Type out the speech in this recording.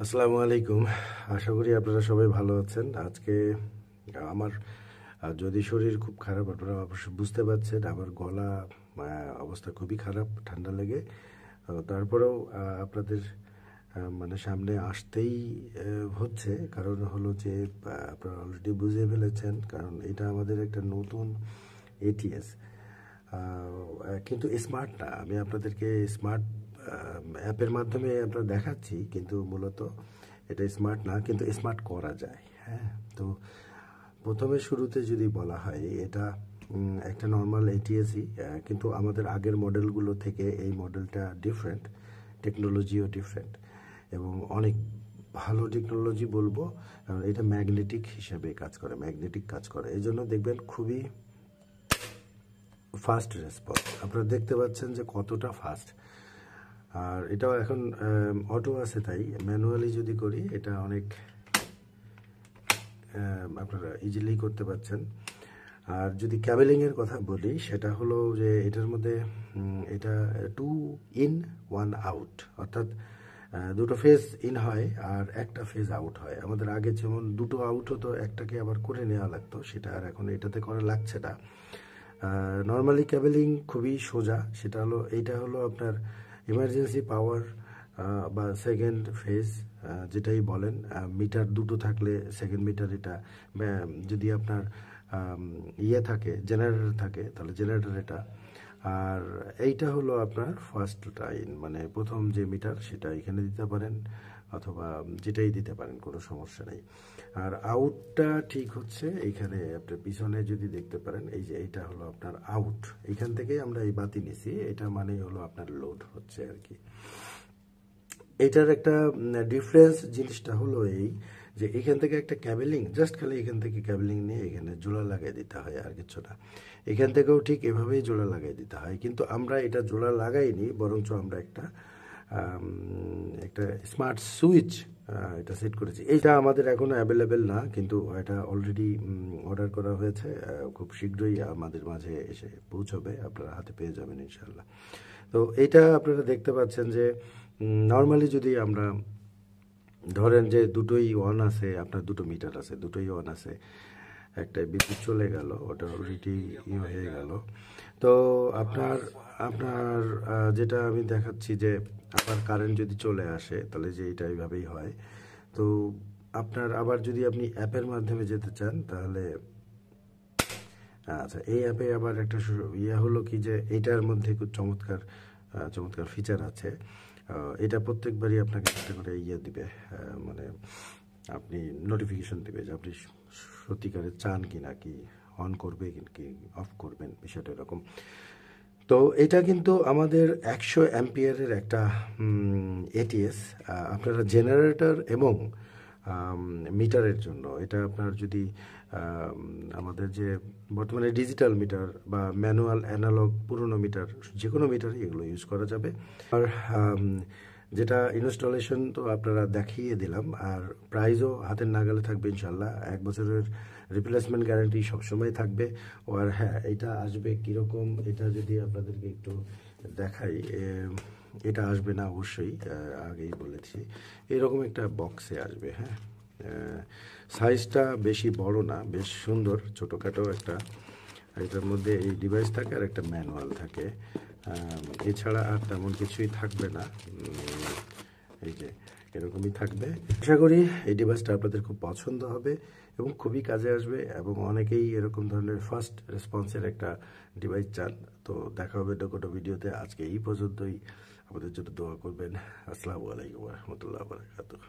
আসসালামু আলাইকুম। আশা করি আপনারা সবাই ভালো আছেন। আজকে আমার যদি শরীর খুব খারাপ, আপনারা অবশ্যই বুঝতে পারছেন। আমার গলা অবস্থা খুবই খারাপ, ঠান্ডা লেগে। তারপরেও আপনাদের মানে সামনে আসতেই হচ্ছে। কারণ হলো যে আপনারা অলরেডি বুঝে ফেলেছেন, কারণ এটা আমাদের একটা নতুন এটিএস। কিন্তু স্মার্ট না। আমি আপনাদেরকে স্মার্ট অ্যাপের মাধ্যমে আমরা দেখাচ্ছি, কিন্তু মূলত এটা স্মার্ট না, কিন্তু স্মার্ট করা যায়। হ্যাঁ, তো প্রথমে শুরুতে যদি বলা হয়, এটা একটা নর্মাল এটিএসই, কিন্তু আমাদের আগের মডেলগুলো থেকে এই মডেলটা ডিফারেন্ট, টেকনোলজিও ডিফারেন্ট এবং অনেক ভালো টেকনোলজি বলবো। কারণ এটা ম্যাগনেটিক হিসেবে কাজ করে, ম্যাগনেটিক কাজ করে, এই জন্য দেখবেন খুবই ফাস্ট রেসপন্স। আপনারা দেখতে পাচ্ছেন যে কতটা ফাস্ট। আর এটাও এখন অটো আছে, তাই ম্যানুয়ালি যদি করি এটা অনেক আপনারা ইজিলি করতে পারছেন। আর যদি ক্যাবেলিংয়ের কথা বলি, সেটা হলো যে এটার মধ্যে এটা 2 in 1 out, অর্থাৎ দুটো ফেজ ইন হয় আর একটা ফেজ আউট হয়। আমাদের আগে যেমন দুটো আউট হতো, একটাকে আবার করে নেওয়া লাগতো, সেটা আর এখন এটাতে করা লাগছে না। নর্মালি ক্যাবেলিং খুবই সোজা। সেটা হলো, এইটা হলো আপনার ইমার্জেন্সি পাওয়ার বা সেকেন্ড ফেজ, যেটাই বলেন। মিটার দুটো থাকলে সেকেন্ড মিটার এটা। যদি আপনার ইয়ে থাকে, জেনারেটর থাকে, তাহলে জেনারেটর এটা। আর এইটা হলো আপনার ফার্স্ট লাইন, মানে প্রথম যে মিটার সেটা এখানে দিতে পারেন, অথবা যেটাই দিতে পারেন, কোনো সমস্যা নেই। আর আউটটা ঠিক হচ্ছে এইখানে, আপনার পিছনে যদি দেখতে পারেন, এই যে এইটা হলো আপনার আউট। এখান থেকেই আমরা এই বাতি নিছি, এটা মানেই হলো আপনার লোড হচ্ছে আর কি। এটার একটা ডিফারেন্স জিনিসটা হলো এই যে এখান থেকে একটা ক্যাবেলিং, জাস্ট খালি এখান থেকে ক্যাবেলিং নিয়ে এখানে জোড়া লাগাই দিতে হয়, আর কিছু না। এখান থেকেও ঠিক এভাবেই জোড়া লাগাই দিতে হয়, কিন্তু আমরা এটা জোড়া লাগাইনি, বরঞ্চ আমরা একটা একটা স্মার্ট সুইচ এটা সেট করেছি। এইটা আমাদের এখনো অ্যাভেলেবেল না, কিন্তু এটা অলরেডি অর্ডার করা হয়েছে। খুব শীঘ্রই আমাদের মাঝে এসে পৌঁছবে, আপনারা হাতে পেয়ে যাবেন ইনশাল্লাহ। তো এইটা আপনারা দেখতে পাচ্ছেন যে নর্মালি যদি আমরা ধরেন যে দুটোই অন আছে, আপনার দুটো মিটার আছে, দুটোই অন আছে, একটা বিদ্যুৎ চলে গেল, ওটা অলরেডি হয়ে গেল। তো আপনার আপনার যেটা আমি দেখাচ্ছি যে আবার কারেন্ট যদি চলে আসে, তাহলে যে এটা এইভাবেই হয়। তো আপনার আবার যদি আপনি অ্যাপের মাধ্যমে যেতে চান, তাহলে আচ্ছা, এই অ্যাপে আবার একটা ইয়ে হলো কি, যে এটার মধ্যে খুব চমৎকার চমৎকার ফিচার আছে। এটা প্রত্যেকবারই আপনাকে একটা করে ইয়ে দিবে, মানে আপনি নোটিফিকেশন দিবে যে আপনি সত্যিকারে চান কি না, কি অন করবে কি অফ করবেন, বিষয়টা এরকম। তো এটা কিন্তু আমাদের 100 অ্যাম্পিয়ারের একটা এটিএস। আপনারা জেনারেটর এবং মিটারের জন্য এটা আপনার যদি আমাদের যে বর্তমানে ডিজিটাল মিটার বা ম্যানুয়াল অ্যানালগ পুরনো মিটার, যে কোনো মিটারই এগুলো ইউজ করা যাবে। আর যেটা ইনস্টলেশন তো আপনারা দেখিয়ে দিলাম, আর প্রাইসও হাতের নাগালে থাকবে ইনশাল্লাহ। 1 বছরের রিপ্লেসমেন্ট গ্যারান্টি সবসময় থাকবে। আর হ্যাঁ, এটা আসবে কীরকম, এটা যদি আপনাদেরকে একটু দেখাই, এটা আসবে না অবশ্যই, আগেই বলেছি, এরকম একটা বক্সে আসবে। হ্যাঁ, সাইজটা বেশি বড় না, বেশ সুন্দর, ছোটোখাটো একটা। এটার মধ্যে এই ডিভাইস থাকে আর একটা ম্যানুয়াল থাকে, এছাড়া আর তেমন কিছুই থাকবে না। এই যে এরকমই থাকবে। আশা করি এই ডিভাইসটা আপনাদের খুব পছন্দ হবে এবং খুবই কাজে আসবে, এবং অনেকেই এরকম ধরনের ফার্স্ট রেসপন্সের একটা ডিভাইস চান। তো দেখা হবে কোনো ভিডিওতে। আজকে এই পর্যন্তই। আমাদের জন্য দোয়া করবেন। আসসালামু আলাইকুম ওয়া রাহমাতুল্লাহি ওয়া বারাকাতুহু।